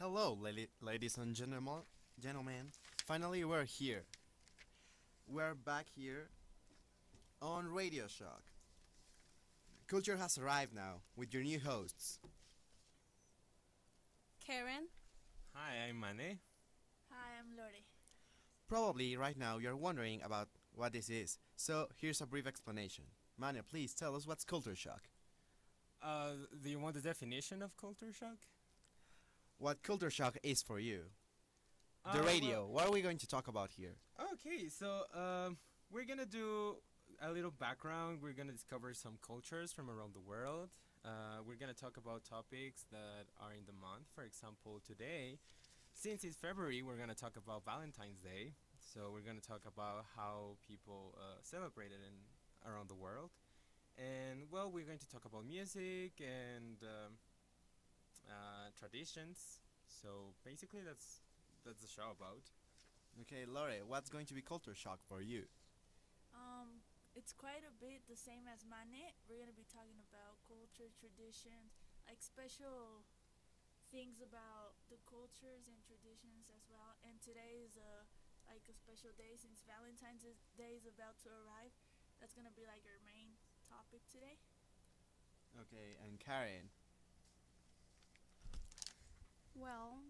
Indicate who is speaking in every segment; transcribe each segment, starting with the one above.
Speaker 1: Hello, ladies and gentlemen. Finally, we're here. We're back here on Radio Shock. Culture has arrived now with your new hosts.
Speaker 2: Karen.
Speaker 3: Hi, I'm Mane.
Speaker 4: Hi, I'm Lore.
Speaker 1: Probably right now you're wondering about what this is, so here's a brief explanation. Mane, please tell us what's culture shock.
Speaker 3: Do you want the definition of culture shock?
Speaker 1: What culture shock is for you.
Speaker 3: Uh,
Speaker 1: The radio.
Speaker 3: well-
Speaker 1: What are we going to talk about here?
Speaker 3: Okay, so we're gonna do a little background. We're gonna discover some cultures from around the world. We're gonna talk about topics that are in the month. For example, today, since it's February, we're gonna talk about Valentine's Day. So we're gonna talk about how people celebrate it in around the world. And well, we're going to talk about music and traditions. So basically, that's the show about.
Speaker 1: Okay, Lore, what's going to be culture shock for you?
Speaker 4: It's quite a bit the same as Mane. We're gonna be talking about culture, traditions, like special things about the cultures and traditions as well. And today is a special day since Day is about to arrive. That's gonna be like our main topic today.
Speaker 1: Okay, and Karen.
Speaker 2: Well,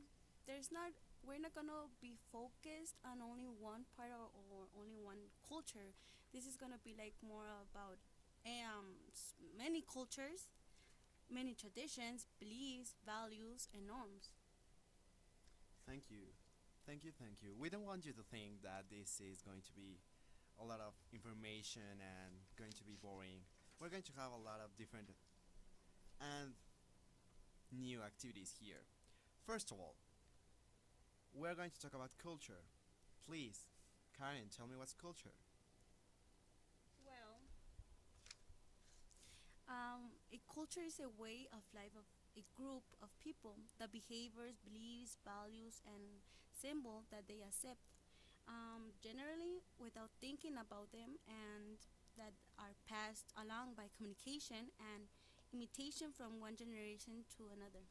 Speaker 2: there's not. We're not gonna be focused on only one part or only one culture. This is gonna be like more about many cultures, many traditions, beliefs, values, and norms.
Speaker 1: Thank you. Thank you. We don't want you to think that this is going to be a lot of information and going to be boring. We're going to have a lot of different and new activities here. First of all, we're going to talk about culture. Please, Karen, tell me what's culture.
Speaker 2: Well, a culture is a way of life of a group of people, the behaviors, beliefs, values, and symbols that they accept, generally without thinking about them, and that are passed along by communication and imitation from one generation to another.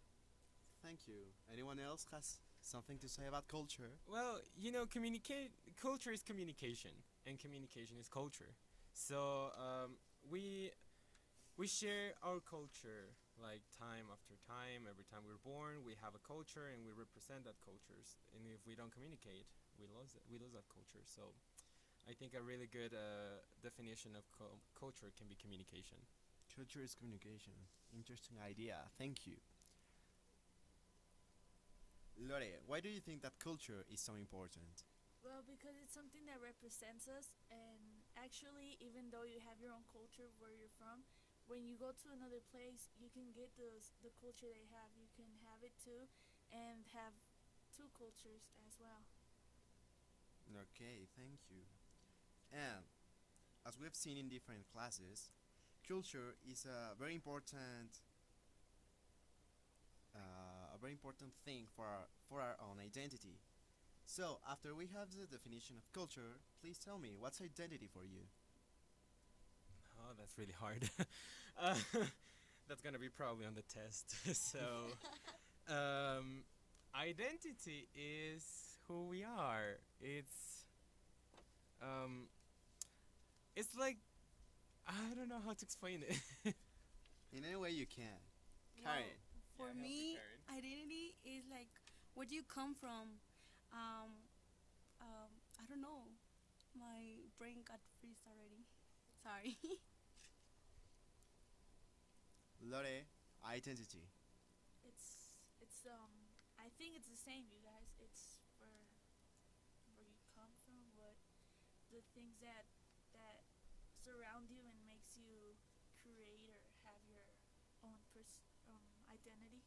Speaker 1: Thank you. Anyone else has something to say about culture?
Speaker 3: Well, communicate. Culture is communication, and communication is culture. So we share our culture like time after time. Every time we're born, we have a culture, and we represent that cultures. And if we don't communicate, we lose it. We lose that culture. So I think a really good definition of culture can be communication.
Speaker 1: Culture is communication. Interesting idea. Thank you. Lore, why do you think that culture is so important?
Speaker 4: Well, because it's something that represents us, and actually, even though you have your own culture where you're from, when you go to another place, you can get the culture they have. You can have it too, and have two cultures as well.
Speaker 1: Okay, thank you. And as we've seen in different classes, culture is a very important thing for our own identity. So, after we have the definition of culture, please tell me what's identity for you?
Speaker 3: Oh, that's really hard. uh, that's gonna be probably on the test. So, identity is who we are. Um, it's like I don't know how to explain it.
Speaker 1: In any way you can.
Speaker 2: Well,
Speaker 1: Karen.
Speaker 2: for
Speaker 3: Yeah, help
Speaker 2: me,
Speaker 3: Karen.
Speaker 2: identity is like where do you come from? Um, I don't know. My brain got freeze already. Sorry.
Speaker 1: Lore, identity.
Speaker 4: It's I think it's the same, you guys. It's where you come from, what the things that surround you and makes you create or have your own identity.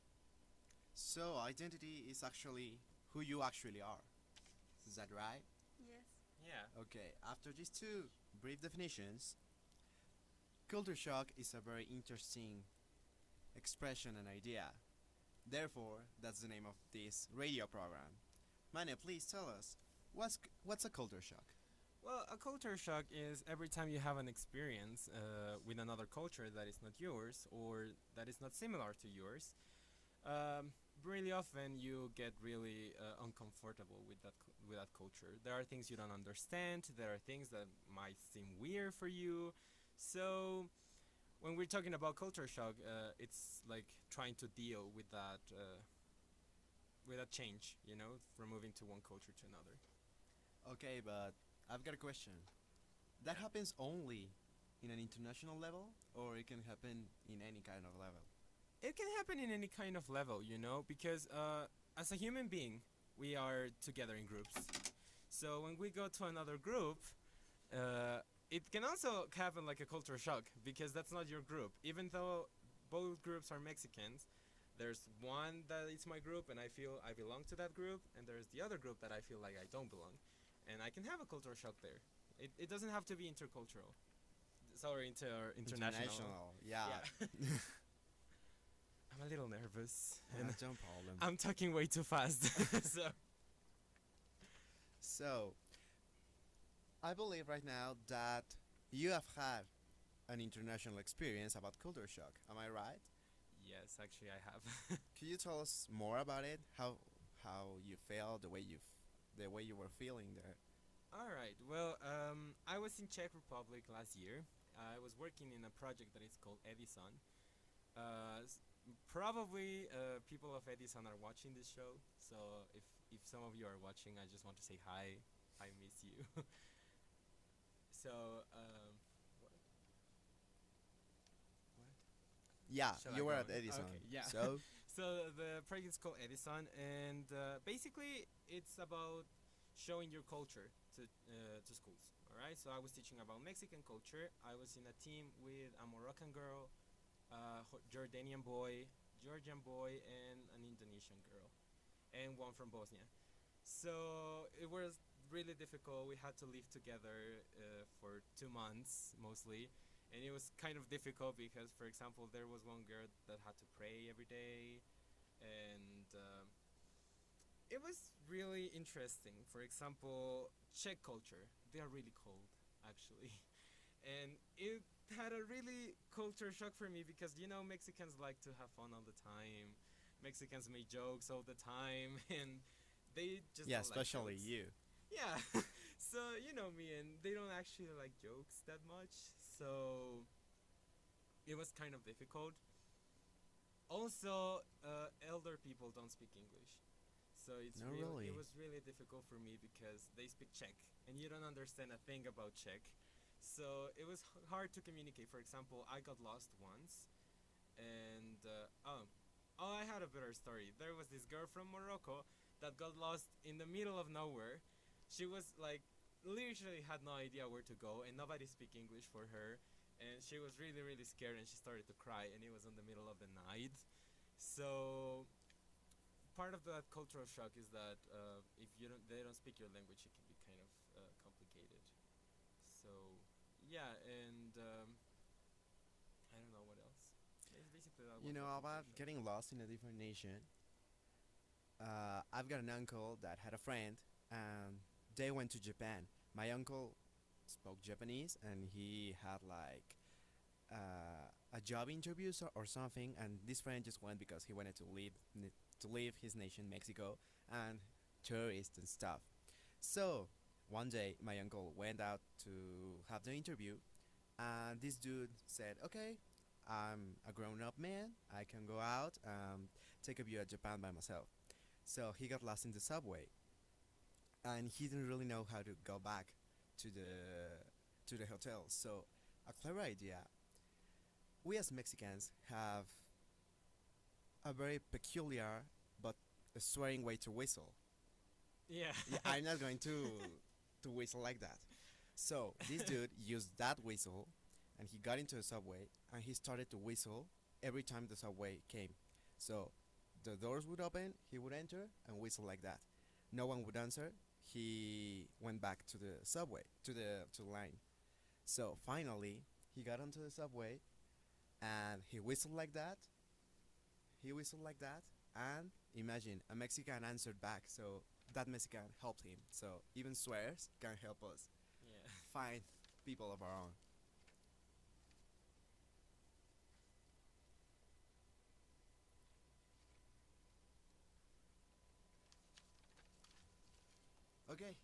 Speaker 1: So, identity is actually who you actually are. Is that right?
Speaker 2: Yes.
Speaker 3: Yeah.
Speaker 1: Okay, after these two brief definitions, culture shock is a very interesting expression and idea. Therefore, that's the name of this radio program. Mane, please tell us what's a culture shock?
Speaker 3: Well, a culture shock is every time you have an experience with another culture that is not yours or that is not similar to yours. Um, really often you get really uncomfortable with with that culture. There are things you don't understand. There are things that might seem weird for you. So when we're talking about culture shock, it's like trying to deal with that change, you know, from moving to one culture to another.
Speaker 1: Okay, but I've got a question. That happens only in an international level, or it can happen in any kind of level?
Speaker 3: It can happen in any kind of level, you know, because as a human being, we are together in groups. So when we go to another group, it can also happen like a culture shock because that's not your group. Even though both groups are Mexicans, there's one that is my group and I feel I belong to that group, and there's the other group that I feel like I don't belong. And I can have a culture shock there. It doesn't have to be intercultural. Sorry, international.
Speaker 1: Yeah.
Speaker 3: Yeah. I'm a little nervous. And
Speaker 1: No problem.
Speaker 3: I'm talking way too fast. So
Speaker 1: So, I believe right now that you have had an international experience about culture shock. Am I right?
Speaker 3: yes, actually I have.
Speaker 1: Can you tell us more about it? How you felt, the way you were feeling there?
Speaker 3: All right. Well, I was in Czech Republic last year. I was working in a project that is called Edison. Probably people of Edison are watching this show. So if some of you are watching, I just want to say hi. I miss you. So what?
Speaker 1: Yeah,
Speaker 3: Shall I
Speaker 1: you were
Speaker 3: go
Speaker 1: at
Speaker 3: on?
Speaker 1: Edison.
Speaker 3: Okay, yeah.
Speaker 1: So,
Speaker 3: So the project is called Edison, and basically it's about showing your culture to schools. All right. So I was teaching about Mexican culture. I was in a team with a Moroccan girl, Jordanian boy, Georgian boy, and an Indonesian girl, and one from Bosnia. So it was really difficult. We had to live together for 2 months mostly, and it was kind of difficult because, for example, there was one girl that had to pray every day, and it was really interesting. For example, Czech culture, they are really cold, actually. And it had a really culture shock for me because, you know, Mexicans like to have fun all the time. Mexicans make jokes all the time, and they just
Speaker 1: yeah,
Speaker 3: don't like
Speaker 1: especially
Speaker 3: jokes.
Speaker 1: you.
Speaker 3: Yeah. So, you know me, and they don't actually like jokes that much. So, it was kind of difficult. Also, elder people don't speak English. So
Speaker 1: No, really.
Speaker 3: it was really difficult for me because they speak Czech and you don't understand a thing about Czech. So it was hard to communicate. For example, I got lost once, and I had a better story. There was this girl from Morocco that got lost in the middle of nowhere. She was like literally had no idea where to go, and nobody speak English for her. And she was really really scared, and she started to cry, and it was in the middle of the night. So part of that cultural shock is that if they don't speak your language, it can be kind of complicated. So yeah, and I don't know what else. It's basically that.
Speaker 1: You
Speaker 3: was
Speaker 1: know
Speaker 3: the culture
Speaker 1: about
Speaker 3: shock.
Speaker 1: getting lost in a different nation. I've got an uncle that had a friend, and they went to Japan. My uncle spoke Japanese, and he had like a job interview or something. And this friend just went because he wanted to leave his nation, Mexico, and tourists and stuff. So one day, my uncle went out to have the interview, and this dude said, "Okay, I'm a grown-up man. I can go out, take a view at Japan by myself." So he got lost in the subway, and he didn't really know how to go back to the hotel. So a clever idea. We as Mexicans have a very peculiar but a swearing way to whistle.
Speaker 3: Yeah.
Speaker 1: Yeah, I'm not going to whistle like that. So this dude used that whistle, and he got into the subway, and he started to whistle every time the subway came. So the doors would open, he would enter and whistle like that. No one would answer. He went back to the subway, to the line. So finally, he got onto the subway, and he whistled like that. He whistled like that, and imagine a Mexican answered back. So that Mexican helped him. So even swears can help us
Speaker 3: Yeah.
Speaker 1: find people of our own. Okay.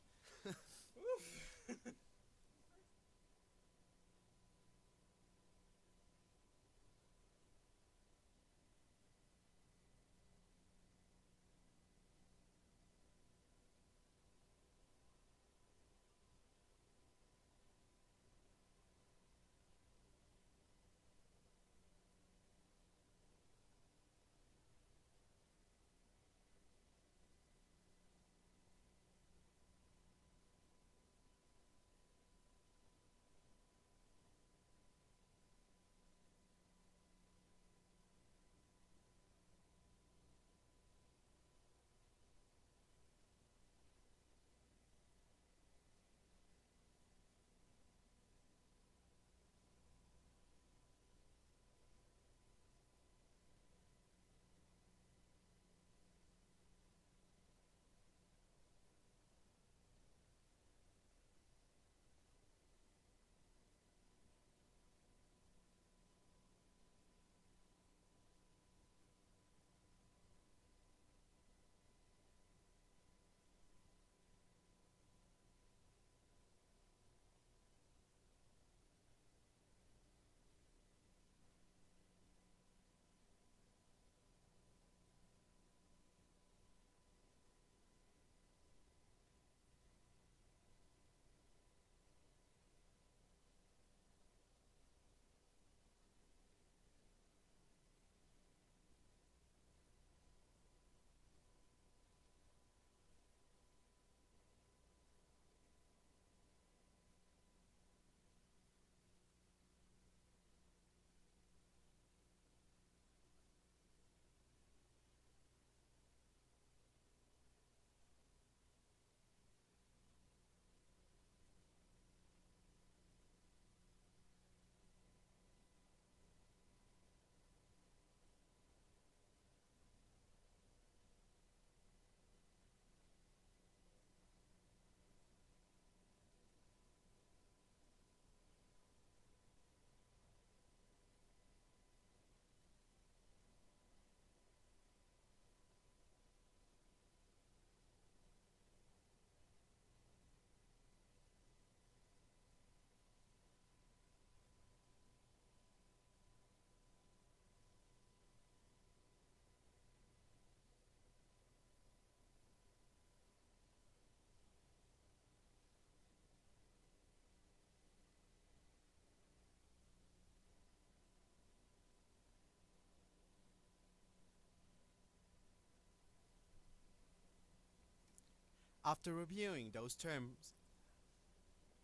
Speaker 1: After reviewing those terms,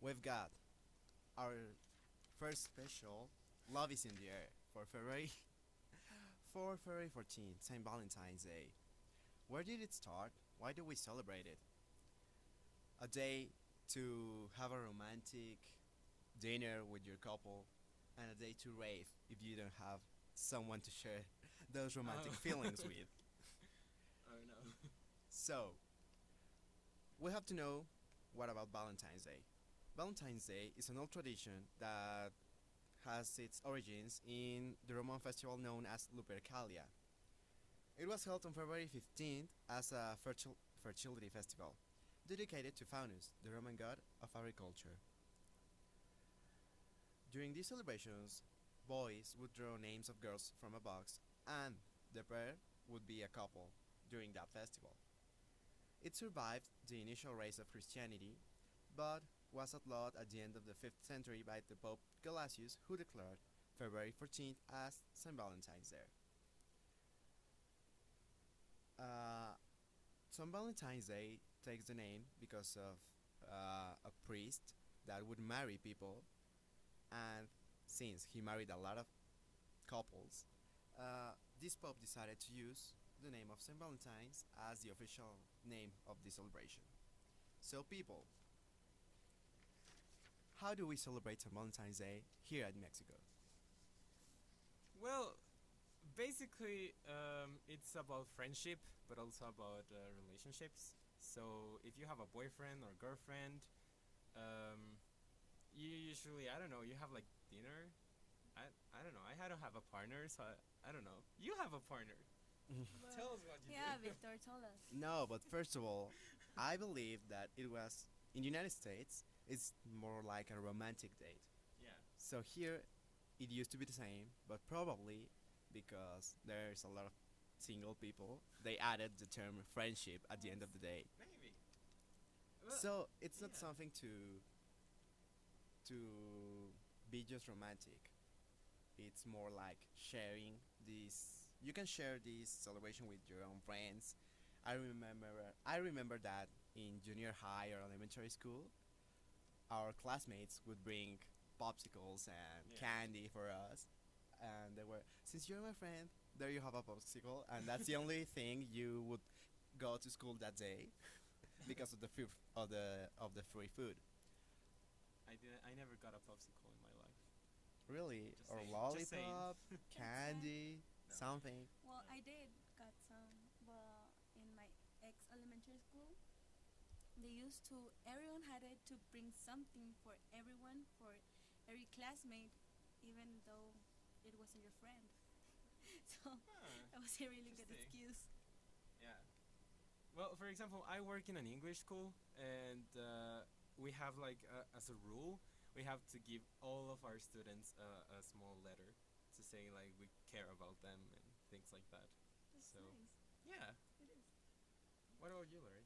Speaker 1: we've got our first special, Love is in the Air, for February, for February 14th, St. Valentine's Day. Where did it start? Why do we celebrate it? A day to have a romantic dinner with your couple, and a day to rave if you don't have someone to share those romantic
Speaker 3: Oh.
Speaker 1: feelings with.
Speaker 3: Oh no.
Speaker 1: So, we have to know what about Valentine's Day. Valentine's Day is an old tradition that has its origins in the Roman festival known as Lupercalia. It was held on February 15th as a fertility festival, dedicated to Faunus, the Roman god of agriculture. During these celebrations, boys would draw names of girls from a box, and the pair would be a couple during that festival. It survived the initial rise of Christianity, but was outlawed at the end of the 5th century by the Pope Gelasius, who declared February 14th as St. Valentine's Day. Uh, St. Valentine's Day takes the name because of a priest that would marry people, and since he married a lot of couples, this Pope decided to use the name of St. Valentine's as the official name of the celebration. So, people, how do we celebrate St. Valentine's Day here at Mexico?
Speaker 3: Well, basically, it's about friendship, but also about relationships. So if you have a boyfriend or girlfriend, you usually, I don't know, you have like dinner. I don't know. I don't have a partner, so I don't know. You have a partner.
Speaker 4: But
Speaker 3: Tell us what you
Speaker 2: Yeah,
Speaker 3: do.
Speaker 2: Victor, tell us.
Speaker 1: No, but first of all, I believe that it was in the United States. It's more like a romantic date.
Speaker 3: Yeah.
Speaker 1: So here, it used to be the same, but probably because there's a lot of single people, they added the term friendship at the end of the day.
Speaker 3: Maybe.
Speaker 1: So it's not
Speaker 3: yeah.
Speaker 1: something to be just romantic. It's more like sharing this. You can share this celebration with your own friends. I remember that in junior high or elementary school, our classmates would bring popsicles and
Speaker 3: Yeah.
Speaker 1: candy for us, and they were, since you're my friend, there you have a popsicle, and that's the only thing you would go to school that day because of the of the free food.
Speaker 3: I never got a popsicle in my life.
Speaker 1: Really,
Speaker 3: Just
Speaker 1: or
Speaker 3: saying. Just saying.
Speaker 1: lollipop, candy,
Speaker 3: No.
Speaker 1: something.
Speaker 2: Well, I did got some. Well, in my ex elementary school, they used to. Everyone had it to bring something for everyone, for every classmate, even though it wasn't your friend. So
Speaker 3: Huh.
Speaker 2: that was a really good
Speaker 3: Interesting.
Speaker 2: excuse.
Speaker 3: Yeah. Well, for example, I work in an English school, and we have like as a rule, we have to give all of our students a small letter to say like we care about them and things like that.
Speaker 2: That's
Speaker 3: So
Speaker 2: nice.
Speaker 3: yeah.
Speaker 2: It is.
Speaker 3: What about you, Larry?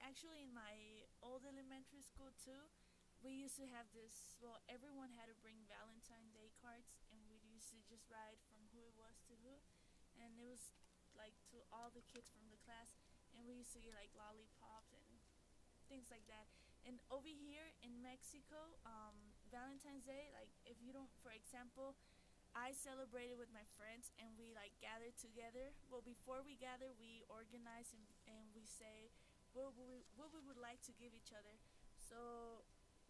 Speaker 4: Actually, in my old elementary school too, we used to have this. Well, everyone had to bring Valentine Day cards, and we used to just write from who it was to who, and it was like to all the kids from the class, and we used to get like lollipops and things like that. And over here in Mexico, Valentine's Day, like if you don't, for example, I celebrated with my friends and we like gathered together. Well, before we gather, we organize and we say what we would like to give each other. So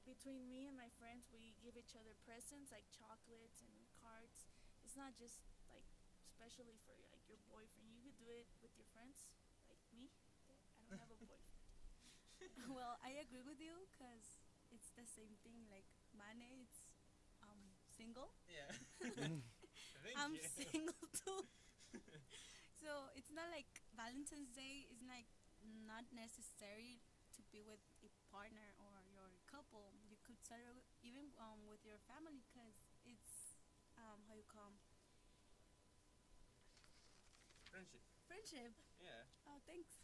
Speaker 4: between me and my friends, we give each other presents like chocolates and cards. It's not just like especially for like your boyfriend. You could do it with your friends, like me. I don't have a boyfriend.
Speaker 2: Well, I agree with you because it's the same thing. Like Mane, it's single.
Speaker 3: Yeah.
Speaker 1: Mm.
Speaker 3: Thank
Speaker 2: I'm
Speaker 3: you.
Speaker 2: single too. So it's not like Valentine's Day is like not necessary to be with a partner or your couple. You could celebrate even with your family because it's how you call
Speaker 3: Friendship.
Speaker 2: friendship.
Speaker 3: Yeah.
Speaker 2: Oh, thanks.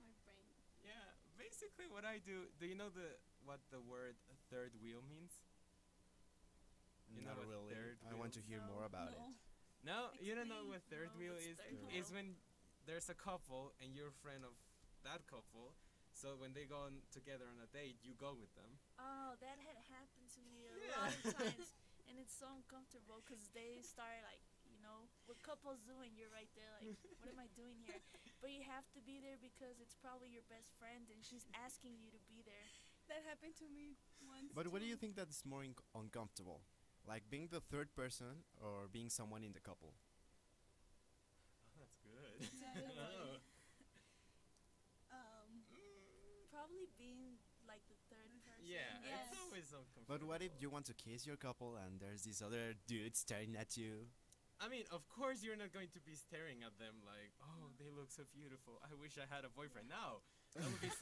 Speaker 2: My brain.
Speaker 3: Yeah. Basically, what I do. Do you know what the word third wheel means? You know
Speaker 1: Not
Speaker 3: what
Speaker 1: really.
Speaker 3: third
Speaker 1: I want to
Speaker 3: wheel-
Speaker 1: hear
Speaker 2: No,
Speaker 1: more about
Speaker 2: no.
Speaker 3: No, you don't know
Speaker 2: Explain.
Speaker 3: what third
Speaker 4: No,
Speaker 3: wheel
Speaker 4: what's
Speaker 3: is.
Speaker 4: third
Speaker 3: It's
Speaker 1: wheel?
Speaker 3: when there's a couple and you're a friend of that couple. So when they go on together on a date, you go with them.
Speaker 4: Oh, that had happened to me a
Speaker 3: Yeah.
Speaker 4: lot of times, and it's so uncomfortable because they start like, what couples do, and you're right there like, what am I doing here? But you have to be there because it's probably your best friend, and she's asking you to be there.
Speaker 2: That happened to me once.
Speaker 1: But what do you
Speaker 2: too.
Speaker 1: think that's more uncomfortable? Like being the third person or being someone in the couple?
Speaker 3: Oh, that's good.
Speaker 2: Yeah, that's
Speaker 3: Oh.
Speaker 4: Probably being like the third person.
Speaker 3: Yeah,
Speaker 2: Yes.
Speaker 3: it's always uncomfortable.
Speaker 1: But what if you want to kiss your couple and there's this other dude staring at you?
Speaker 3: I mean, of course you're not going to be staring at them like, oh, they look so beautiful. I wish I had a boyfriend. No,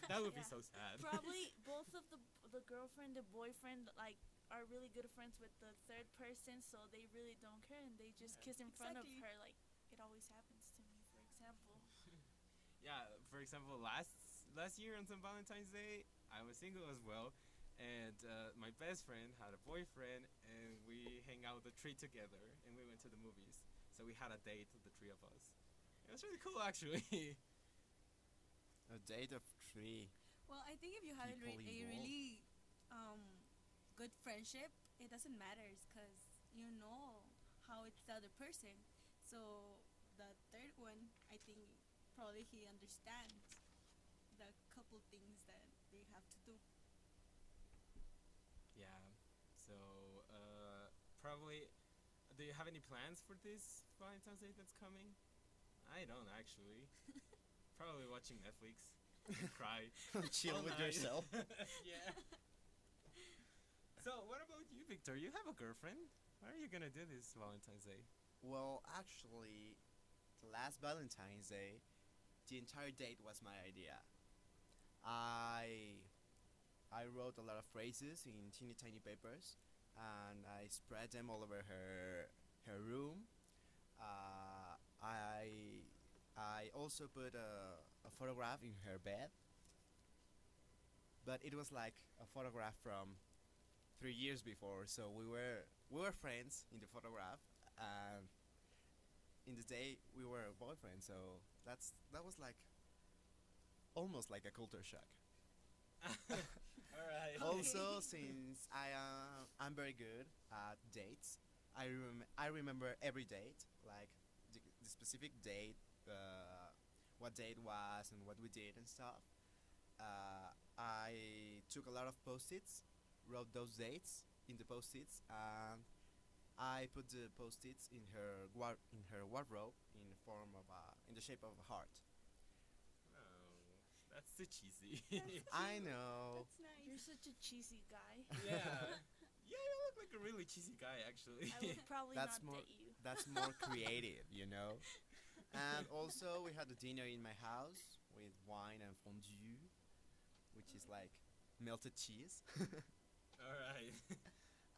Speaker 3: that would be
Speaker 4: Yeah.
Speaker 3: so sad.
Speaker 4: Probably both of the girlfriend, the boyfriend, like are really good friends with the third person, so they really don't care and they just
Speaker 3: Yeah.
Speaker 4: kiss in front
Speaker 2: Exactly.
Speaker 4: of her. Like it always happens to me, for example.
Speaker 3: Yeah, for example, last year on St. Valentine's Day, I was single as well, and my best friend had a boyfriend, and we hang out the tree together, and we went to the movies. So we had a date, the three of us. It was really cool, actually.
Speaker 1: A date of three.
Speaker 2: Well, I think if you have
Speaker 1: People
Speaker 2: a
Speaker 1: involved.
Speaker 2: really good friendship, it doesn't matter because you know how it's the other person. So the third one, I think probably he understands the couple things that they have to do.
Speaker 3: Yeah. So probably, do you have any plans for this Valentine's Day that's coming? I don't actually. Probably watching Netflix. And cry.
Speaker 1: Chill
Speaker 3: all
Speaker 1: with
Speaker 3: night.
Speaker 1: yourself.
Speaker 3: Yeah. So what about you, Victor? You have a girlfriend. What are you gonna do this Valentine's Day?
Speaker 1: Well, actually, the last Valentine's Day, the entire date was my idea. I I wrote a lot of phrases in teeny tiny papers, and I spread them all over her room. I also put a photograph in her bed, but it was like a photograph from 3 years before. So we were friends in the photograph, and in the day we were boyfriends. So that was like almost like a culture shock.
Speaker 3: All right.
Speaker 1: Also, since I'm very good at dates, I remember every date, like the specific date, what date it was and what we did and stuff. I took a lot of post-its, wrote those dates in the post-its, and I put the post-its in in her wardrobe in the form of in the shape of a heart.
Speaker 3: Oh, that's too cheesy.
Speaker 1: I know.
Speaker 2: That's nice.
Speaker 4: You're such a cheesy guy.
Speaker 3: Yeah. Yeah, you look like a really cheesy guy, actually.
Speaker 4: I would probably
Speaker 1: That's
Speaker 4: not
Speaker 1: more
Speaker 4: date you.
Speaker 1: that's more creative, you know. And also we had a dinner in my house with wine and fondue, which is like melted cheese.
Speaker 3: All right.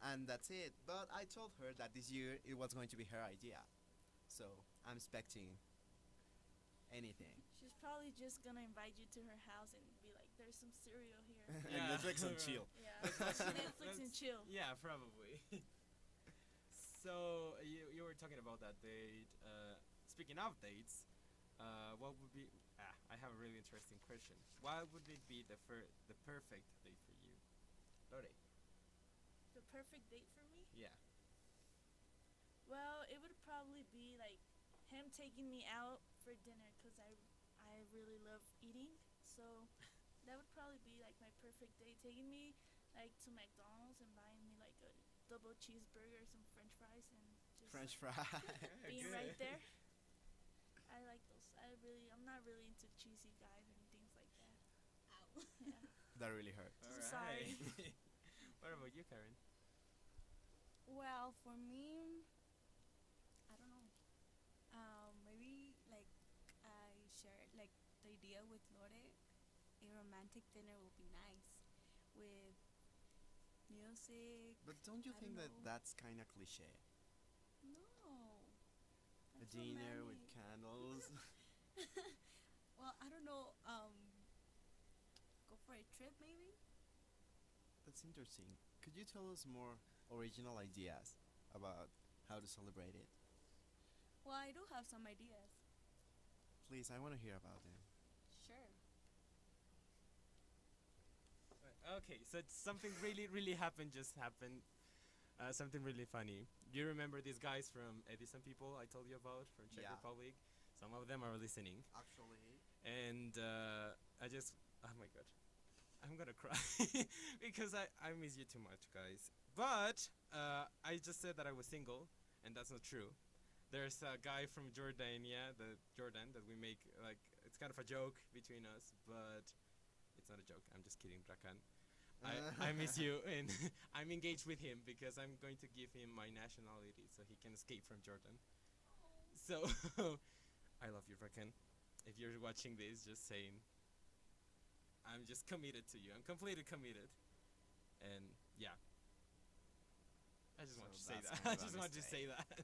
Speaker 1: And that's it. But I told her that this year it was going to be her idea. So I'm expecting anything.
Speaker 4: She's probably just gonna invite you to her house and be like, "There's some cereal here."
Speaker 1: And
Speaker 3: Yeah.
Speaker 1: Netflix and chill.
Speaker 4: Yeah,
Speaker 3: That's-
Speaker 4: Netflix and chill.
Speaker 3: Yeah, probably. So you were talking about that date. Speaking of dates, what would be? I have a really interesting question. What would it be the perfect date for you, Lore?
Speaker 4: The perfect date for me?
Speaker 3: Yeah.
Speaker 4: Well, it would probably be like him taking me out for dinner because I really love eating. So that would probably be like my perfect date. Taking me like to McDonald's and buying me like a double cheeseburger, some French fries, and just
Speaker 1: French
Speaker 4: like,
Speaker 1: fry.
Speaker 4: being
Speaker 3: Good.
Speaker 4: right there. I like those. I'm not really into cheesy guys and things like that.
Speaker 2: Ow.
Speaker 4: Yeah.
Speaker 1: That really hurt.
Speaker 3: All
Speaker 4: So sorry.
Speaker 3: What about you, Karen?
Speaker 2: Well, for me, I don't know. Maybe like I shared like the idea with Lore. A romantic dinner will be nice with music.
Speaker 1: But don't you
Speaker 2: I
Speaker 1: think
Speaker 2: don't
Speaker 1: that
Speaker 2: know.
Speaker 1: that's kind of cliche?
Speaker 2: No.
Speaker 1: A
Speaker 2: That's
Speaker 1: dinner with
Speaker 2: romantic.
Speaker 1: candles.
Speaker 2: Well, I don't know. Go for a trip maybe.
Speaker 1: That's interesting. Could you tell us more original ideas about how to celebrate it?
Speaker 2: Well, I do have some ideas.
Speaker 1: Please, I want to hear about them.
Speaker 2: Sure.
Speaker 3: Okay, so it's something really just happened. Something really funny. Do you remember these guys from Edison people I told you about from Czech
Speaker 1: Yeah.
Speaker 3: Republic? Some of them are listening,
Speaker 1: Actually,
Speaker 3: and I just, oh my god, I'm gonna cry because I miss you too much, guys. But I just said that I was single, and that's not true. There's a guy from Jordania, Jordan, that we make like it's kind of a joke between us, but it's not a joke. I'm just kidding, Drakan. I miss you, and I'm engaged with him because I'm going to give him my nationality so he can escape from Jordan. So, I love you, Rakan. If you're watching this, just saying, I'm just committed to you. I'm completely committed. And yeah, I just
Speaker 1: So
Speaker 3: want to say
Speaker 1: that's
Speaker 3: that.
Speaker 1: kind
Speaker 3: I
Speaker 1: of a
Speaker 3: just want to say
Speaker 1: mistake.
Speaker 3: that.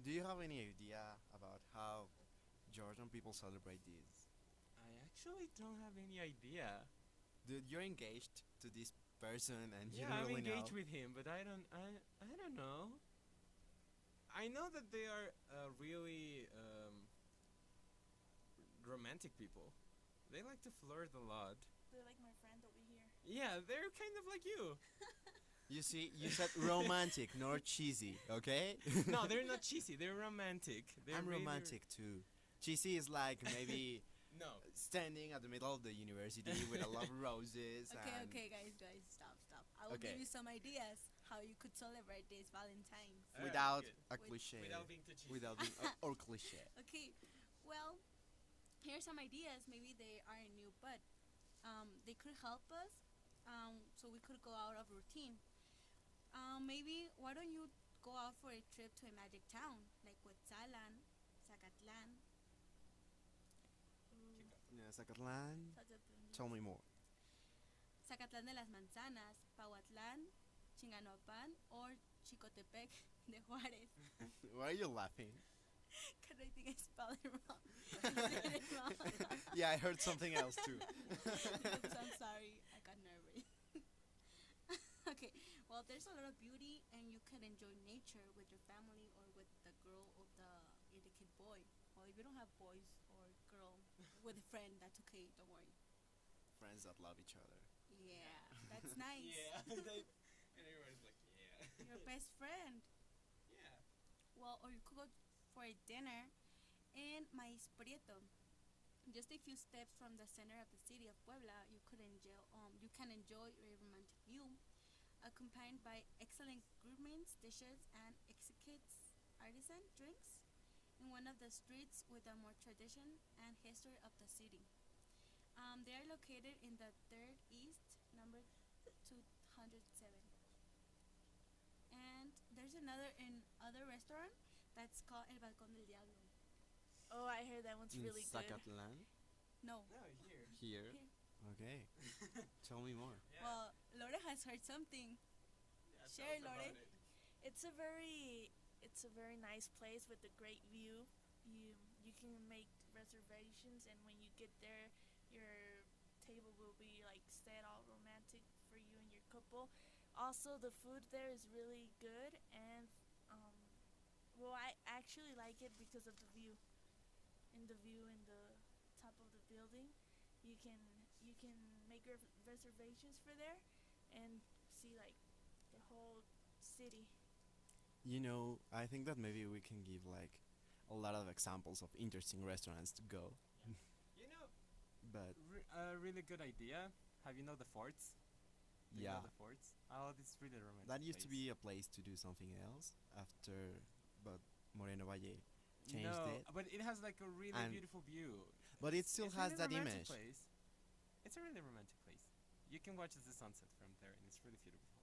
Speaker 1: do you have any idea about how Georgian people celebrate this?
Speaker 3: I actually don't have any idea.
Speaker 1: Dude, you're engaged to this person and you
Speaker 3: Yeah,
Speaker 1: don't
Speaker 3: I'm
Speaker 1: really
Speaker 3: engaged
Speaker 1: know.
Speaker 3: with him, but I don't know. I know that they are really romantic people. They like to flirt a lot.
Speaker 4: They're like my friend over here.
Speaker 3: Yeah, they're kind of like you.
Speaker 1: You see, you said romantic, not cheesy, okay?
Speaker 3: No, they're not cheesy. They're romantic. They're
Speaker 1: I'm
Speaker 3: really
Speaker 1: romantic too. Cheesy is like maybe
Speaker 3: No.
Speaker 1: standing at the middle of the university with a lot of roses.
Speaker 2: Okay,
Speaker 1: and
Speaker 2: okay, guys, stop. I will
Speaker 1: Okay.
Speaker 2: give you some ideas how you could celebrate this Valentine's.
Speaker 3: Alright,
Speaker 1: Without
Speaker 3: good.
Speaker 1: a
Speaker 2: With-
Speaker 1: cliche.
Speaker 3: Without being too cheesy.
Speaker 1: Without being or cliche.
Speaker 2: Okay, well, here's some ideas. Maybe they aren't new, but they could help us. So we could go out of routine. Maybe why don't you go out for a trip to a magic town, like with Zacatlán,
Speaker 1: Yeah, Zacatlán.
Speaker 4: Zacatlán,
Speaker 1: Tell me
Speaker 4: yes.
Speaker 1: more.
Speaker 2: Zacatlán de las Manzanas, Pahuatlán, Chinganoapan, or Chicotepec de Juárez.
Speaker 1: Why are you laughing?
Speaker 2: Because I think I spelled it wrong. I said it wrong.
Speaker 1: Yeah, I heard something else too.
Speaker 2: Oops, I'm sorry. I got nervous. Okay, well, there's a lot of beauty, and you can enjoy nature with your family or with the girl or the kid boy. Well, if you don't have boys or girl with a friend, that's okay. Don't worry.
Speaker 1: Friends that love each other.
Speaker 2: Yeah, that's nice.
Speaker 3: Yeah. And everyone's like, yeah.
Speaker 2: Your best friend.
Speaker 3: Yeah.
Speaker 2: Well, or you could go for a dinner in Maíz Prieto. Just a few steps from the center of the city of Puebla, you can enjoy a romantic view, accompanied by excellent gourmets, dishes, and exquisite artisan drinks in one of the streets with a more tradition and history of the city. They are located in the third east, number 207. And there's another in other restaurant that's called El Balcón del Diablo.
Speaker 4: Oh, I heard that one's
Speaker 1: In
Speaker 4: really good.
Speaker 1: Zacatlán?
Speaker 2: No,
Speaker 3: No, here.
Speaker 1: Here?
Speaker 2: here.
Speaker 1: Okay. Tell me more.
Speaker 3: Yeah.
Speaker 2: Well, Lore has heard something.
Speaker 3: Yeah, tell
Speaker 2: share,
Speaker 3: us
Speaker 2: Lore.
Speaker 3: about it.
Speaker 4: It's a very nice place with a great view. You can make reservations, and when you get there, your table will be like set all romantic for you and your couple. Also, the food there is really good, and um, well, I actually like it because of the view. In the view in the top of the building, you can make reservations for there, and see like the whole city.
Speaker 1: You know, I think that maybe we can give like a lot of examples of interesting restaurants to go.
Speaker 3: You know,
Speaker 1: But
Speaker 3: a really good idea. Have you know the forts? Do you
Speaker 1: yeah,
Speaker 3: know the forts? Oh, this is really romantic.
Speaker 1: that used to
Speaker 3: place.
Speaker 1: be a place to do something else after, but Moreno Valle changed
Speaker 3: No,
Speaker 1: it.
Speaker 3: but it has like a really
Speaker 1: And-
Speaker 3: beautiful view.
Speaker 1: But it still
Speaker 3: It's
Speaker 1: has
Speaker 3: really
Speaker 1: that
Speaker 3: romantic
Speaker 1: image.
Speaker 3: Place. It's a really romantic place. You can watch the sunset from there, and it's really beautiful.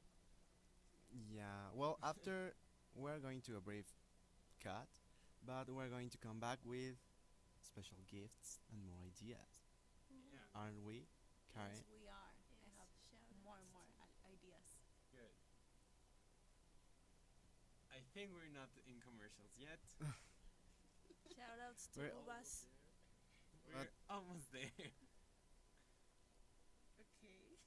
Speaker 1: Yeah. Well, after we're going to a brief cut, but we're going to come back with special gifts and more ideas,
Speaker 3: Yeah.
Speaker 1: aren't we, Karen?
Speaker 2: Yes, we are. I
Speaker 4: Yes,
Speaker 2: have
Speaker 4: shout
Speaker 2: more
Speaker 4: outs
Speaker 2: and more
Speaker 4: to-
Speaker 2: ideas.
Speaker 3: Good. I think we're not in commercials yet.
Speaker 4: Shout outs to
Speaker 1: We're
Speaker 4: Ubas.
Speaker 3: We're almost there.
Speaker 2: Okay.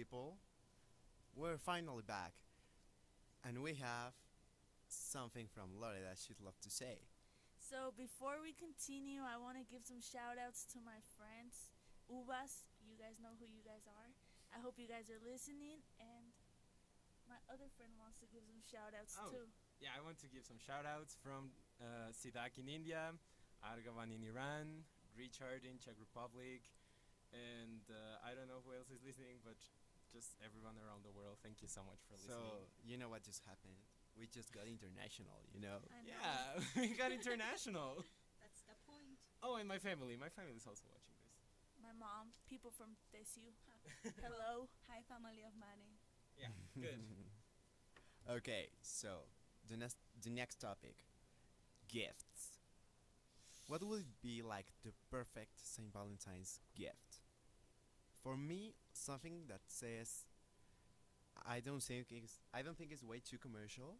Speaker 1: people, we're finally back, and we have something from Lore that she'd love to say.
Speaker 4: So before we continue, I want to give some shout outs to my friends. Uvas, you guys know who you guys are. I hope you guys are listening, and my other friend wants to give some shout outs
Speaker 3: Oh.
Speaker 4: too.
Speaker 3: Yeah, I want to give some shout outs from Sidak in India, Argavan in Iran, Richard in Czech Republic, and I don't know who else is listening, but just everyone around the world. Thank you so much for listening.
Speaker 1: So, you know what just happened? We just got international, you know?
Speaker 2: I know.
Speaker 3: Yeah, we got international.
Speaker 2: That's the point.
Speaker 3: Oh, and my family. My family is also watching this.
Speaker 4: My mom, people from Tesu. Hello.
Speaker 2: Hi, family of Mane.
Speaker 3: Yeah, good.
Speaker 1: Okay, so the next topic, gifts. What would be like the perfect St. Valentine's gift? For me, something that says I don't think it's way too commercial,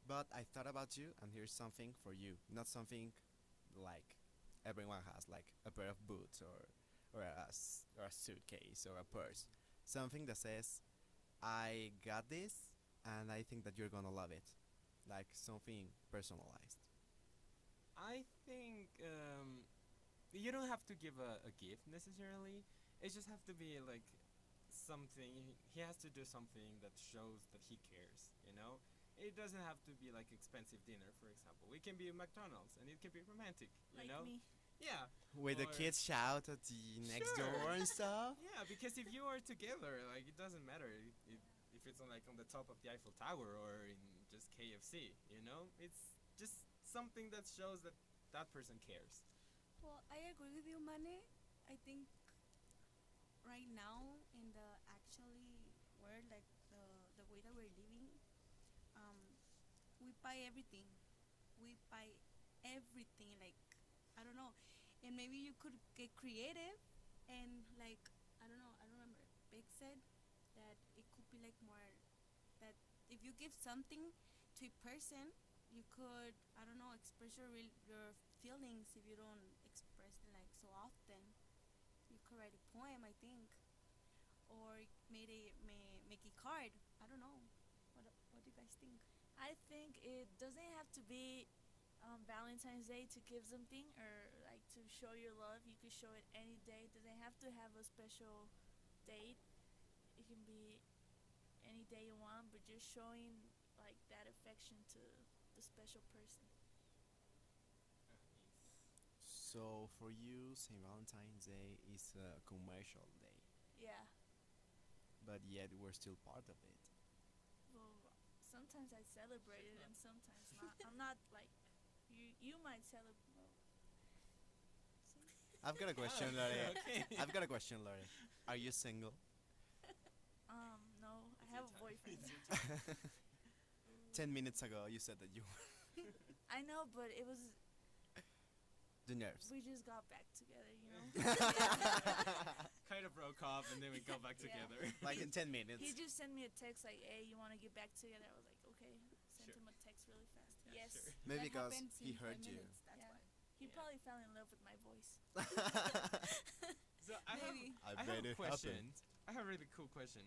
Speaker 1: but I thought about you and here's something for you. Not something like everyone has, like a pair of boots or a suitcase or a purse. Something that says I got this and I think that you're gonna love it. Like something personalized.
Speaker 3: I think you don't have to give a gift necessarily. It just have to be like something. He has to do something that shows that he cares. You know, it doesn't have to be like expensive dinner, for example. It can be McDonald's, and it can be romantic. You
Speaker 4: Like
Speaker 3: know,
Speaker 4: me.
Speaker 3: yeah,
Speaker 1: With the
Speaker 3: Or-
Speaker 1: kids shout at the next
Speaker 3: Sure.
Speaker 1: door and stuff.
Speaker 3: yeah. Because if you are together, like it doesn't matter if it's on like on the top of the Eiffel Tower or in just KFC. You know, it's just something that shows that that person cares.
Speaker 2: Well, I agree with you, Mane. I think right now in the actually world, like the way that we're living, we buy everything. We buy everything. Like I don't know, and maybe you could get creative, and like I don't know. I remember Big said that it could be like more that if you give something to a person, you could I don't know express your feelings if you don't express them like so often. You could write a poem, I think, or make a card. I don't know. What do you guys think?
Speaker 4: I think it doesn't have to be Valentine's Day to give something or like to show your love. You could show it any day. It doesn't have to have a special date. It can be any day you want, but just showing like that affection to the special person.
Speaker 1: So for you, St. Valentine's Day is a commercial day,
Speaker 4: Yeah.
Speaker 1: but yet we're still part of it.
Speaker 4: Well, sometimes I celebrate it and sometimes not. I'm not like you. You might celebrate. Well, see?
Speaker 1: I've got a question, Lore.
Speaker 3: Okay.
Speaker 1: I've got a question, Lore. Are you single?
Speaker 4: No, I have a boyfriend.
Speaker 1: 10 minutes ago, you said that you were
Speaker 4: I know, but it was
Speaker 1: the nerves.
Speaker 4: we just got back together, you know.
Speaker 3: Kind of broke off and then we got back
Speaker 4: Yeah.
Speaker 3: together.
Speaker 1: Like in 10 minutes.
Speaker 4: He just sent me a text like, "Hey, you want to get back together?" I was like, "Okay." Sent
Speaker 3: Sure.
Speaker 4: him a text really fast.
Speaker 3: Yeah,
Speaker 4: Yes.
Speaker 3: sure.
Speaker 1: Maybe
Speaker 2: That
Speaker 1: because
Speaker 2: happens
Speaker 1: he
Speaker 2: in
Speaker 1: heard
Speaker 2: 5
Speaker 1: you.
Speaker 2: minutes, That's
Speaker 4: Yeah.
Speaker 2: why.
Speaker 4: He
Speaker 3: Yeah.
Speaker 4: probably fell in love with my voice.
Speaker 3: So I have,
Speaker 2: Maybe.
Speaker 1: I
Speaker 3: I have
Speaker 1: bet
Speaker 3: a
Speaker 1: it
Speaker 3: question.
Speaker 1: happened.
Speaker 3: I have a really cool question.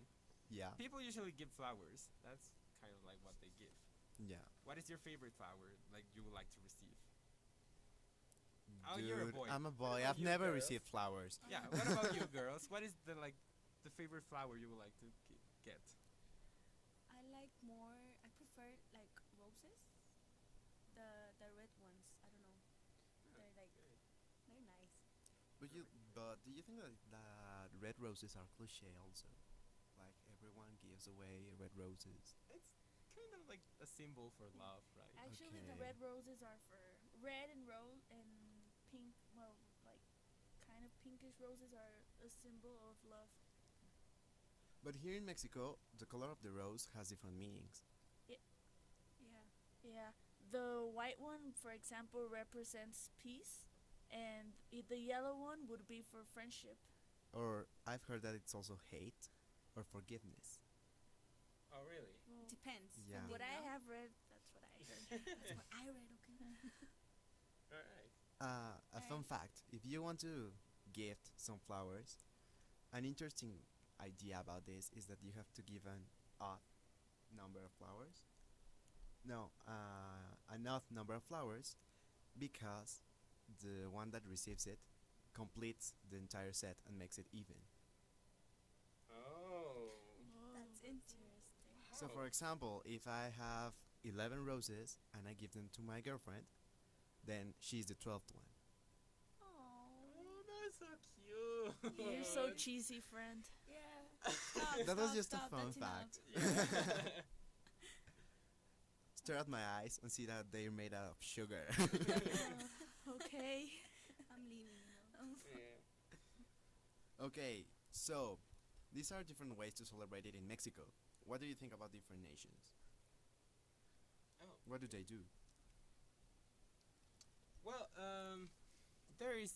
Speaker 1: Yeah.
Speaker 3: People usually give flowers. That's kind of like what they give.
Speaker 1: Yeah.
Speaker 3: What is your favorite flower like you would like to receive? Oh, you're a
Speaker 1: Dude,
Speaker 3: boy.
Speaker 1: I'm a boy.
Speaker 3: about
Speaker 1: I've
Speaker 3: you,
Speaker 1: never
Speaker 3: girls?
Speaker 1: received flowers.
Speaker 3: Yeah. What about you, girls? What is the favorite flower you would like to get?
Speaker 2: I like more. I prefer like roses. The red ones. I don't know. They're like they're nice.
Speaker 1: But do you think that red roses are cliche also? Like everyone gives away red roses.
Speaker 3: It's kind of like a symbol for love, right?
Speaker 4: Actually, the
Speaker 1: Okay.
Speaker 4: red roses are for red and rose and pink. Well, like kind of pinkish roses are a symbol of love.
Speaker 1: But here in Mexico, the color of the rose has different meanings.
Speaker 2: Yeah.
Speaker 4: Yeah. The white one, for example, represents peace, and the yellow one would be for friendship.
Speaker 1: Or I've heard that it's also hate or forgiveness.
Speaker 3: Oh, really?
Speaker 4: Well,
Speaker 2: Depends.
Speaker 1: Yeah.
Speaker 4: what I
Speaker 2: No?
Speaker 4: have read, that's what I heard.
Speaker 2: That's what I read. Okay.
Speaker 3: All right.
Speaker 1: A fun
Speaker 2: Right.
Speaker 1: fact: if you want to gift some flowers, an interesting idea about this is that you have to give an odd number of flowers. No, an odd number of flowers because the one that receives it completes the entire set and makes it even.
Speaker 3: Oh.
Speaker 2: That's interesting.
Speaker 1: So, for example, if I have 11 roses and I give them to my girlfriend, then she's the 12th one.
Speaker 3: Oh, that's so cute.
Speaker 4: You're so cheesy, friend.
Speaker 2: Yeah.
Speaker 1: That was just a fun
Speaker 2: that's enough.
Speaker 1: fact.
Speaker 3: Yeah.
Speaker 1: Stare at my eyes and see that they're made out of sugar.
Speaker 4: Okay.
Speaker 2: I'm leaving now.
Speaker 3: Yeah.
Speaker 1: Okay, so these are different ways to celebrate it in Mexico. What do you think about different nations?
Speaker 3: Oh.
Speaker 1: What do they do?
Speaker 3: Well, there is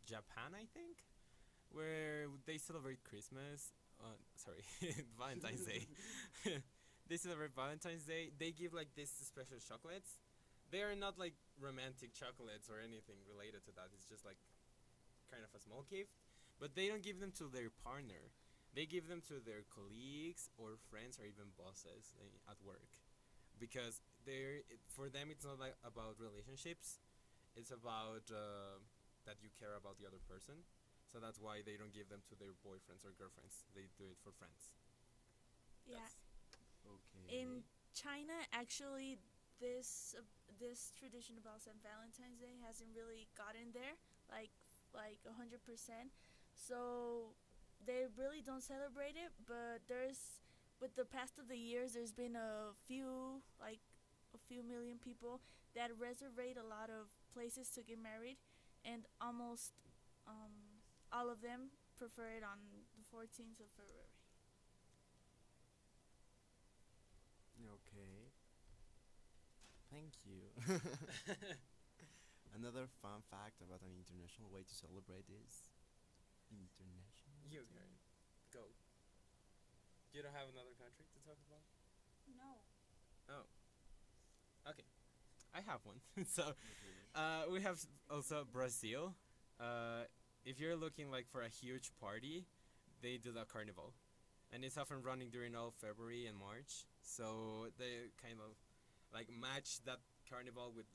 Speaker 3: Japan, I think, where they celebrate Christmas. Sorry, Valentine's Day. They celebrate Valentine's Day. They give like this special chocolates. They are not like romantic chocolates or anything related to that. It's just like kind of a small gift, but they don't give them to their partner. They give them to their colleagues or friends or even bosses at work, because for them it's not like about relationships. It's about that you care about the other person. So that's why they don't give them to their boyfriends or girlfriends. They do it for friends.
Speaker 4: Yeah.
Speaker 1: Okay.
Speaker 4: In China, actually, this tradition about St. Valentine's Day hasn't really gotten there, like 100%. So they really don't celebrate it. But with the past of the years, there's been a few million people that reservate a lot of places to get married, and almost all of them prefer it on the 14th of February.
Speaker 1: Okay. Thank you. Another fun fact about an international way to celebrate is international.
Speaker 3: You
Speaker 1: day?
Speaker 3: Karen, go. You don't have another country to talk about?
Speaker 2: No.
Speaker 3: Oh. Okay. I have one. So
Speaker 1: Okay.
Speaker 3: we have also Brazil. If you're looking like for a huge party, they do the carnival, and it's often running during all February and March. So they kind of like match that carnival with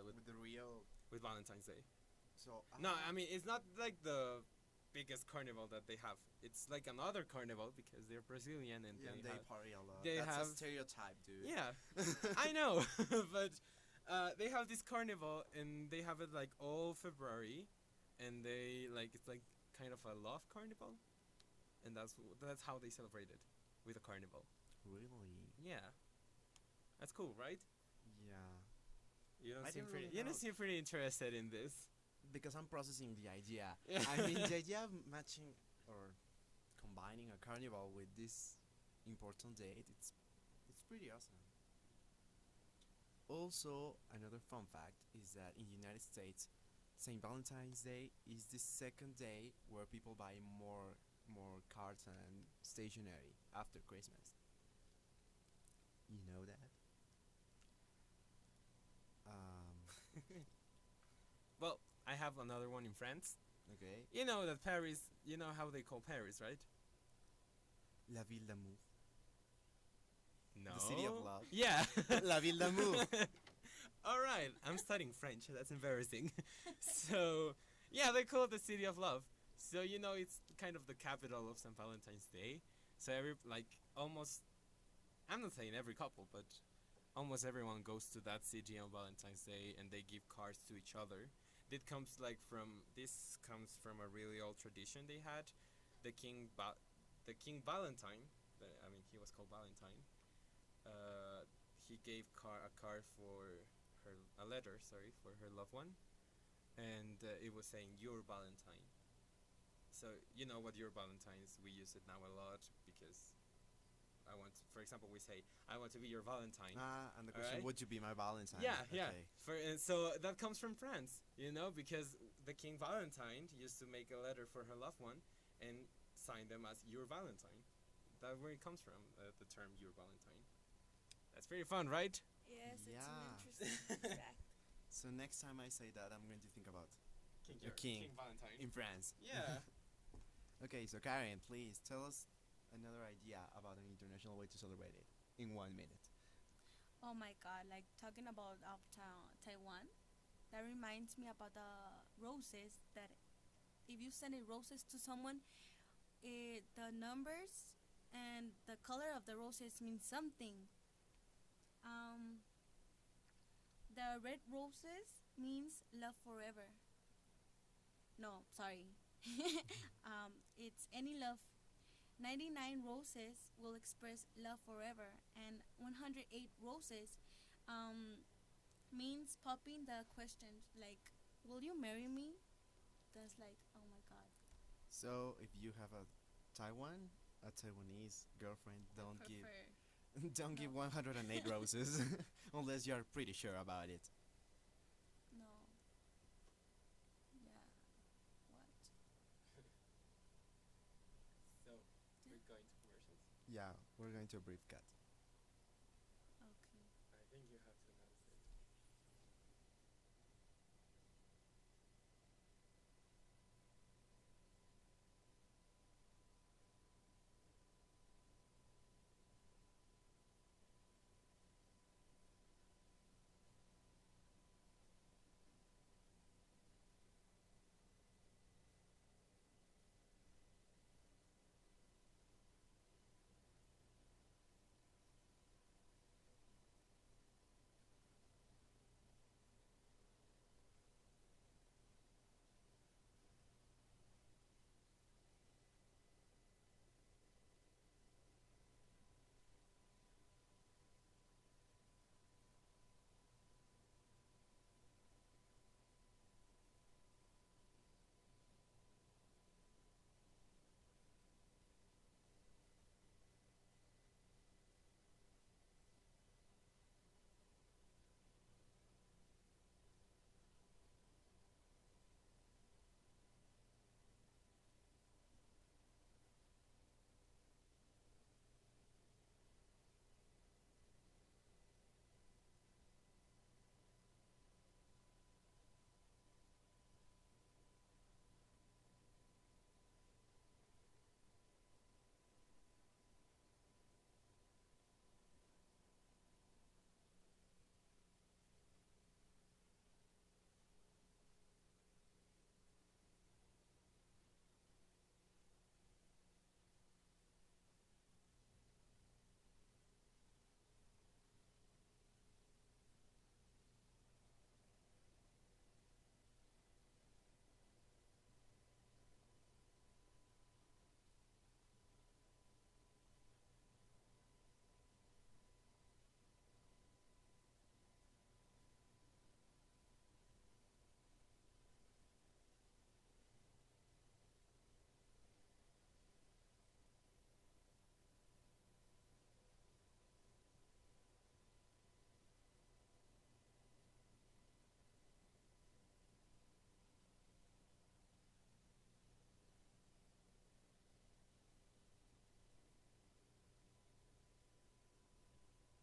Speaker 1: With the real.
Speaker 3: with Valentine's Day.
Speaker 1: So.
Speaker 3: No, I mean it's not like the biggest carnival that they have. It's like another carnival because they're Brazilian and
Speaker 1: Yeah,
Speaker 3: they
Speaker 1: they
Speaker 3: have,
Speaker 1: party a lot.
Speaker 3: they
Speaker 1: That's
Speaker 3: have-
Speaker 1: a stereotype, dude.
Speaker 3: yeah, I know, but they have this carnival and they have it like all February, and they like it's like kind of a love carnival, and that's how they celebrate it with a carnival.
Speaker 1: Really?
Speaker 3: Yeah, that's cool, right?
Speaker 1: Yeah.
Speaker 3: You don't
Speaker 1: I
Speaker 3: seem
Speaker 1: didn't
Speaker 3: pretty.
Speaker 1: really
Speaker 3: You don't
Speaker 1: know.
Speaker 3: seem pretty interested in this.
Speaker 1: Because I'm processing the idea.
Speaker 3: Yeah.
Speaker 1: I mean, the idea of matching or combining a carnival with this important date, it's pretty awesome. Also, another fun fact is that in the United States, St. Valentine's Day is the second day where people buy more cards and stationery after Christmas. You know that?
Speaker 3: Well, I have another one in France.
Speaker 1: Okay.
Speaker 3: You know that Paris. You know how they call Paris, right?
Speaker 1: La ville d'amour.
Speaker 3: No.
Speaker 1: The city of love.
Speaker 3: Yeah.
Speaker 1: La ville d'amour.
Speaker 3: All right, I'm studying French. That's embarrassing. So, yeah, they call it the city of love. So you know, it's kind of the capital of St. Valentine's Day. So almost, I'm not saying every couple, but almost everyone goes to that city on Valentine's Day, and they give cards to each other. This comes from a really old tradition they had. The King Valentine. He was called Valentine. He gave a card for a letter, sorry, for her loved one, and it was saying "Your Valentine." So you know what "Your Valentine" is. We use it now a lot because for example, we say, "I want to be your Valentine."
Speaker 1: And the question,
Speaker 3: Alright.
Speaker 1: would you be my Valentine?
Speaker 3: Yeah, yeah.
Speaker 1: Okay.
Speaker 3: So that comes from France, because the King Valentine used to make a letter for her loved one and sign them as "Your Valentine." That's where it comes from, the term "Your Valentine." That's pretty fun, right?
Speaker 4: Yes, it's
Speaker 1: Yeah.
Speaker 4: an interesting fact.
Speaker 1: So next time I say that, I'm going to think about
Speaker 3: King,
Speaker 1: A king.
Speaker 3: Valentine.
Speaker 1: in France.
Speaker 3: Yeah.
Speaker 1: Okay, so Karen, please tell us another idea about an international way to celebrate it in 1 minute.
Speaker 2: Oh my god, like talking about uptown Taiwan, that reminds me about the roses that if you send it roses to someone, the numbers and the color of the roses mean something. Um, the red roses means love forever. No, sorry. It's any love. 99 roses will express love forever, and 108 roses um, means popping the question like, will you marry me? That's like, oh my god.
Speaker 1: So if you have a Taiwanese girlfriend,
Speaker 2: I
Speaker 1: don't give
Speaker 2: prefer.
Speaker 1: don't give
Speaker 2: No.
Speaker 1: 108 roses unless you're pretty sure about it.
Speaker 2: No. Yeah. What?
Speaker 3: So we're going to commercials.
Speaker 1: Yeah, we're going to a brief cut.
Speaker 2: Okay.
Speaker 3: I think you have to announce it.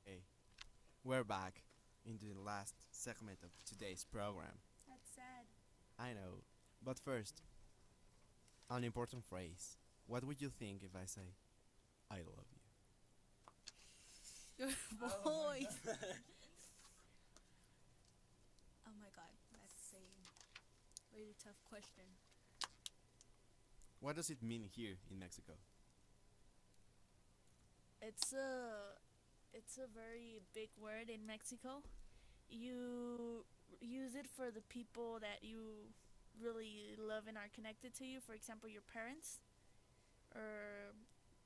Speaker 1: Okay, we're back into the last segment of today's program.
Speaker 4: That's sad.
Speaker 1: I know, but first, an important phrase. What would you think if I say, I love you?
Speaker 2: Your voice. Oh my god, that's a really tough question.
Speaker 1: What does it mean here in Mexico?
Speaker 4: It's a very big word in Mexico. You use it for the people that you really love and are connected to you. For example, your parents or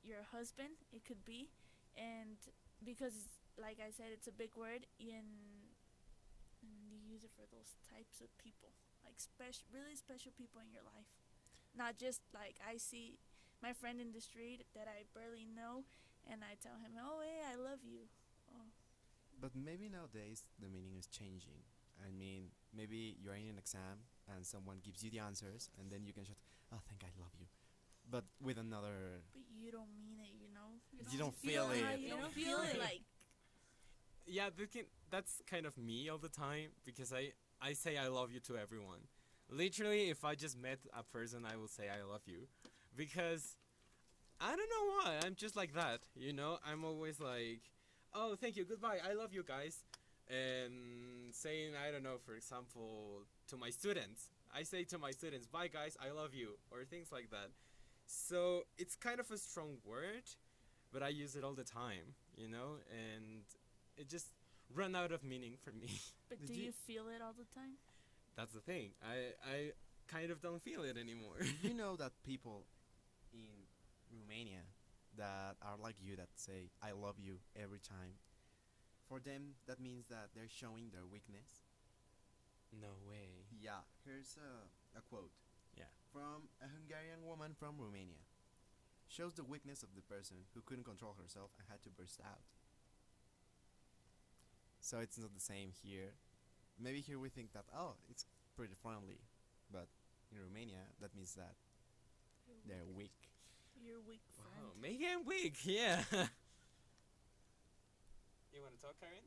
Speaker 4: your husband. It could be, and because like I said, it's a big word, and you use it for those types of people, like really special people in your life. Not just like I see my friend in the street that I barely know, and I tell him, "Oh, hey, I love you." Oh,
Speaker 1: But maybe nowadays the meaning is changing. I mean, maybe you're in an exam and someone gives you the answers, and then you can shout, "Oh, thank I love you," but with another.
Speaker 4: but you don't mean it, you know.
Speaker 1: You don't feel it.
Speaker 4: You don't feel it like.
Speaker 3: Yeah, that's kind of me all the time because I say I love you to everyone. Literally, if I just met a person, I will say I love you. because I don't know why. I'm just like that, you know? I'm always like, oh, thank you, goodbye, I love you guys. And saying, I don't know, for example, to my students. I say to my students, bye guys, I love you, or things like that. So it's kind of a strong word, but I use it all the time, you know? And it just run out of meaning for me.
Speaker 4: But
Speaker 1: Did
Speaker 4: do
Speaker 1: you-
Speaker 4: you feel it all the time?
Speaker 3: That's the thing. I kind of don't feel it anymore.
Speaker 1: You know that people in Romania that are like you that say I love you every time. For them, that means that they're showing their weakness.
Speaker 3: No way.
Speaker 1: Yeah, here's a quote.
Speaker 3: Yeah.
Speaker 1: From a Hungarian woman from Romania. Shows the weakness of the person who couldn't control herself and had to burst out. So it's not the same here. Maybe here we think that, oh, it's pretty friendly. But in Romania, that means that they're weak.
Speaker 4: You're weak friend.
Speaker 3: Wow, maybe I'm weak, yeah. You want to talk, Karen?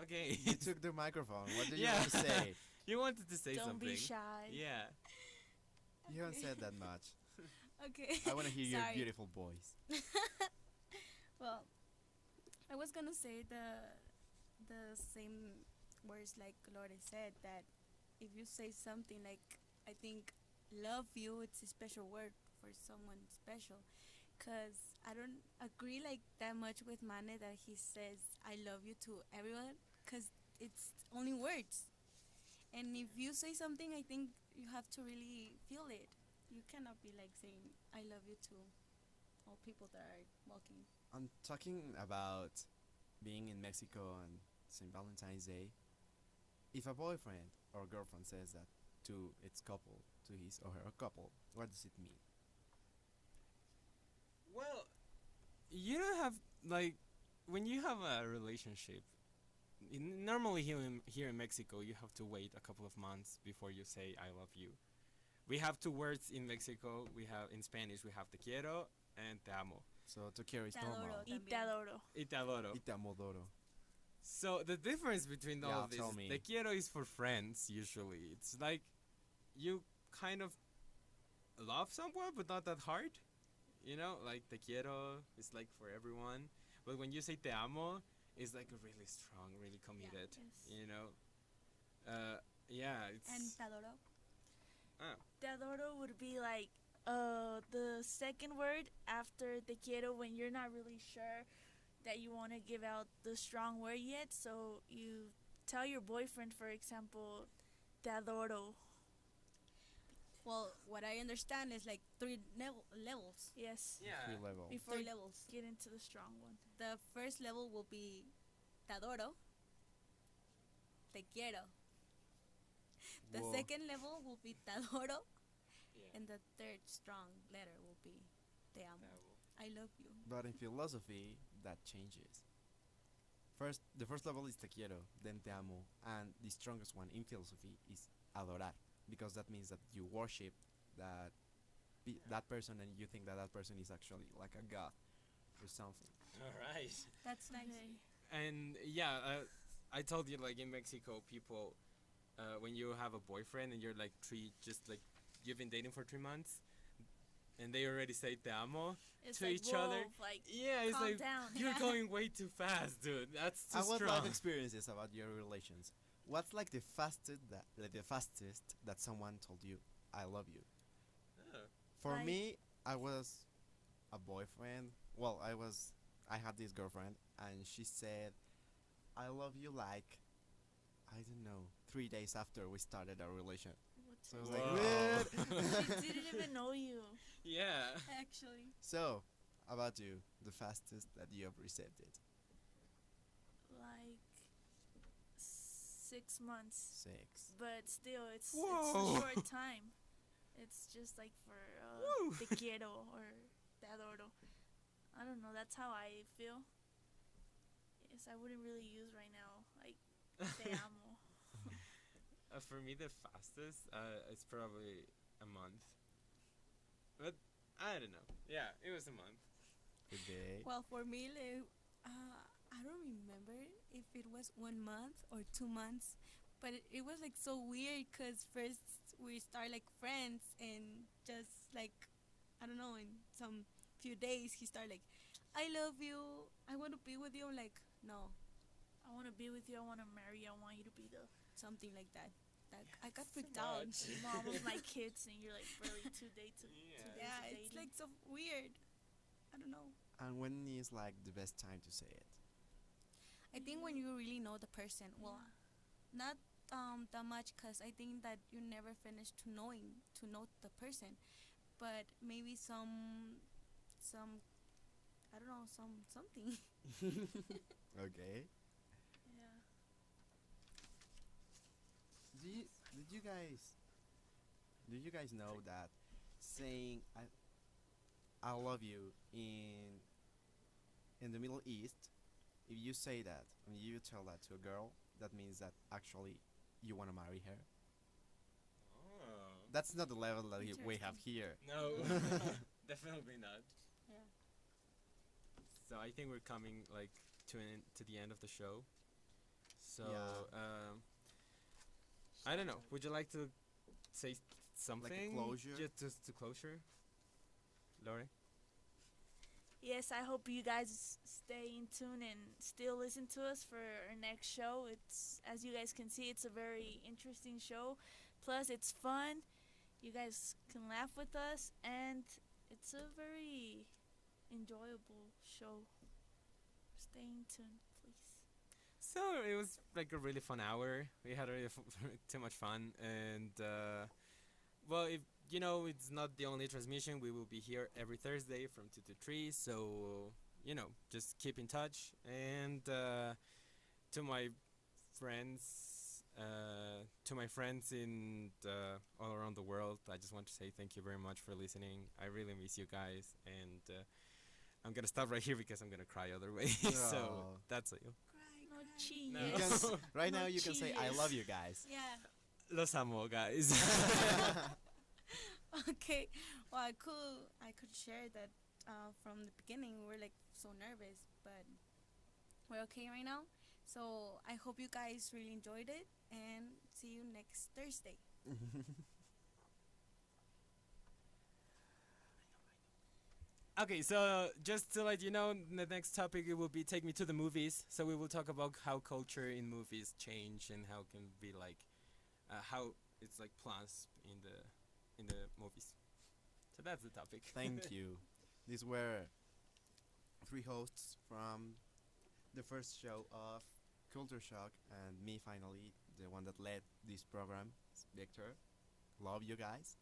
Speaker 3: Okay.
Speaker 1: You took the microphone. What do you
Speaker 3: Yeah.
Speaker 1: want to say?
Speaker 3: You wanted to say
Speaker 4: Don't
Speaker 3: something.
Speaker 4: be shy.
Speaker 3: Yeah.
Speaker 1: You haven't said that much.
Speaker 2: Okay.
Speaker 1: I want to hear your
Speaker 2: Sorry.
Speaker 1: beautiful voice.
Speaker 2: Well, I was gonna say the same words like Lore said, that if you say something like, I think love you, it's a special word for someone special, because I don't agree like that much with Mane that he says I love you to everyone, because it's only words. And if you say something, I think you have to really feel it. You cannot be like saying I love you to all people that are walking.
Speaker 1: I'm talking about being in Mexico on St. Valentine's Day. If a boyfriend or girlfriend says that to its couple, to his or her couple, what does it mean?
Speaker 3: Well, you don't have, like, when you have a relationship, normally here in Mexico, you have to wait a couple of months before you say I love you. We have two words in Mexico. We have, in Spanish, we have te quiero and te amo.
Speaker 1: So to care is
Speaker 2: Te adoro.
Speaker 1: normal.
Speaker 4: Y
Speaker 2: También.
Speaker 4: te adoro.
Speaker 3: Y te adoro.
Speaker 1: Y te amodoro.
Speaker 3: So the difference between all
Speaker 1: Yeah,
Speaker 3: of this,
Speaker 1: tell me.
Speaker 3: te quiero is for friends usually. It's like you kind of love someone, but not that hard. You know, like te quiero is like for everyone. But when you say te amo, it's like a really strong, really committed.
Speaker 4: Yes.
Speaker 3: You know, yeah, it's.
Speaker 2: And te adoro.
Speaker 3: Oh.
Speaker 4: Te adoro would be like the second word after te quiero when you're not really sure that you want to give out the strong word yet. So you tell your boyfriend, for example, te adoro.
Speaker 2: Well, what I understand is like three levels.
Speaker 4: Yes.
Speaker 3: Yeah.
Speaker 1: Three level.
Speaker 4: Before
Speaker 2: Three
Speaker 4: you
Speaker 2: levels.
Speaker 4: get into the strong one.
Speaker 2: The first level will be te adoro, te quiero. The
Speaker 1: Whoa.
Speaker 2: second level will be te adoro,
Speaker 3: Yeah.
Speaker 2: and the third strong letter will be te amo. I love you.
Speaker 1: But in philosophy, that changes. First, the first level is te quiero, then te amo, and the strongest one in philosophy is adorar, because that means that you worship that that person, and you think that that person is actually like a god or something.
Speaker 3: All right.
Speaker 2: That's nice.
Speaker 4: Okay.
Speaker 3: And yeah, I told you, like, in Mexico, people, when you have a boyfriend and you're like just like you've been dating for 3 months, and they already say te amo
Speaker 4: It's
Speaker 3: to
Speaker 4: like,
Speaker 3: each other.
Speaker 4: whoa, like,
Speaker 3: Yeah, it's
Speaker 4: calm
Speaker 3: like
Speaker 4: down.
Speaker 3: you're going way too fast, dude. That's too
Speaker 1: I want
Speaker 3: strong.
Speaker 1: life experiences about your relations. What's like the fastest that someone told you I love you?
Speaker 3: Oh.
Speaker 1: For
Speaker 4: Like-
Speaker 1: me, I was a boyfriend. Well, I had this girlfriend, and she said, "I love you," like, I don't know, 3 days after we started our relation.
Speaker 4: What's
Speaker 1: So I was
Speaker 3: Whoa.
Speaker 1: like, "What?"
Speaker 4: She didn't even know you.
Speaker 3: Yeah.
Speaker 2: Actually,
Speaker 1: So, about you, the fastest that you have received it?
Speaker 4: Like 6 months.
Speaker 1: 6.
Speaker 4: But still, it's
Speaker 3: Whoa.
Speaker 4: a short time. It's just like for
Speaker 3: Woo.
Speaker 4: te quiero or te adoro. I don't know. That's how I feel. Yes, I wouldn't really use right now like te amo.
Speaker 3: For me, the fastest, it's probably a month. But I don't know. Yeah, it was a month.
Speaker 1: Good day.
Speaker 2: well, for me, I don't remember if it was 1 month or 2 months, but it was like so weird because first we start like friends and just like I don't know, in some few days he start like, I love you, I want to be with you. I'm like, no,
Speaker 4: I want to be with you. I want to marry you. I want you to be the
Speaker 2: something like that. That I got
Speaker 3: Too
Speaker 2: freaked out.
Speaker 3: much.
Speaker 4: mom of my kids, and you're like barely 2 days to
Speaker 3: Yeah.
Speaker 4: 2 days
Speaker 2: Yeah,
Speaker 4: of
Speaker 2: it's
Speaker 4: dating.
Speaker 2: like so weird. I don't know.
Speaker 1: And when is like the best time to say it?
Speaker 2: I think when you really know the person, well,
Speaker 4: Yeah.
Speaker 2: not that much, because I think that you never finish to know the person, but maybe some I don't know, something.
Speaker 1: Okay.
Speaker 4: Yeah.
Speaker 1: Do you, did you guys know that saying I love you in the Middle East, if you say that and you tell that to a girl, that means that actually you want to marry her.
Speaker 3: Oh.
Speaker 1: That's not the level that we have
Speaker 2: Interesting.
Speaker 1: here.
Speaker 3: No, definitely not.
Speaker 2: Yeah.
Speaker 3: So I think we're coming like to the end of the show. So
Speaker 1: Yeah.
Speaker 3: I don't know. Would you like to say something?
Speaker 1: closure?
Speaker 3: Just to closure, Lori.
Speaker 4: Yes, I hope you guys stay in tune and still listen to us for our next show. It's, as you guys can see, it's a very interesting show. Plus, it's fun. You guys can laugh with us, and it's a very enjoyable show. Stay in tune, please.
Speaker 3: So it was like a really fun hour. We had really too much fun, and well, if you know, it's not the only transmission. We will be here every Thursday from 2 to 3. So you know, just keep in touch. And to my friends, to my friends in all around the world, I just want to say thank you very much for listening. I really miss you guys, and I'm gonna stop right here because I'm gonna cry otherwise. So
Speaker 1: No.
Speaker 3: that's it.
Speaker 4: No cheese.
Speaker 3: No.
Speaker 1: You can right now
Speaker 4: No
Speaker 1: you can say I
Speaker 4: cheers.
Speaker 1: love you guys.
Speaker 2: Yeah.
Speaker 3: Los amo, guys.
Speaker 2: Okay. Well, I could share that from the beginning we were like so nervous, but we're okay right now. So I hope you guys really enjoyed it, and see you next Thursday.
Speaker 3: Okay, so just to let you know, the next topic it will be take me to the movies. So we will talk about how culture in movies change and how can be like, how it's like plus in the movies. So that's the topic.
Speaker 1: Thank you. These were 3 hosts from the first show of Culture Shock, and me finally, the one that led this program, Victor. Love you guys.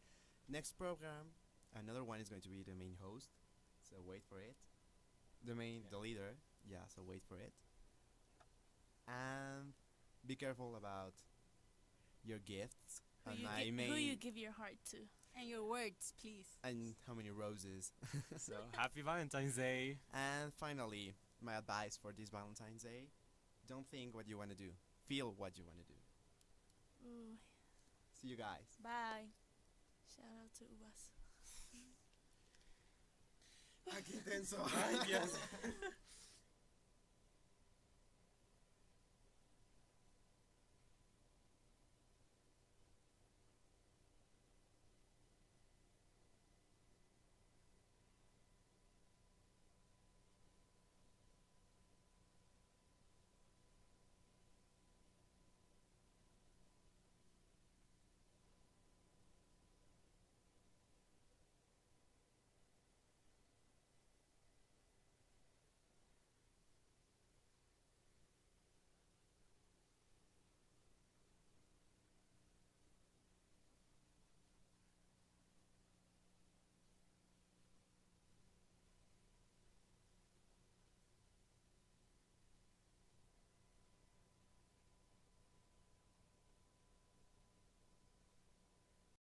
Speaker 1: Next program, another one is going to be the main host, so wait for it. The leader, yeah, so wait for it. And be careful about your gifts.
Speaker 4: Who
Speaker 1: And
Speaker 4: you,
Speaker 1: I
Speaker 4: who you
Speaker 1: mean,
Speaker 4: give your heart to.
Speaker 2: And your words, please.
Speaker 1: and how many roses.
Speaker 3: So happy Valentine's Day.
Speaker 1: And finally, my advice for this Valentine's Day: don't think what you want to do, feel what you want to do.
Speaker 4: Ooh,
Speaker 1: See you guys.
Speaker 2: Bye.
Speaker 4: shout out to Ubas.
Speaker 1: Aquí tenso.
Speaker 3: Ay, Dios.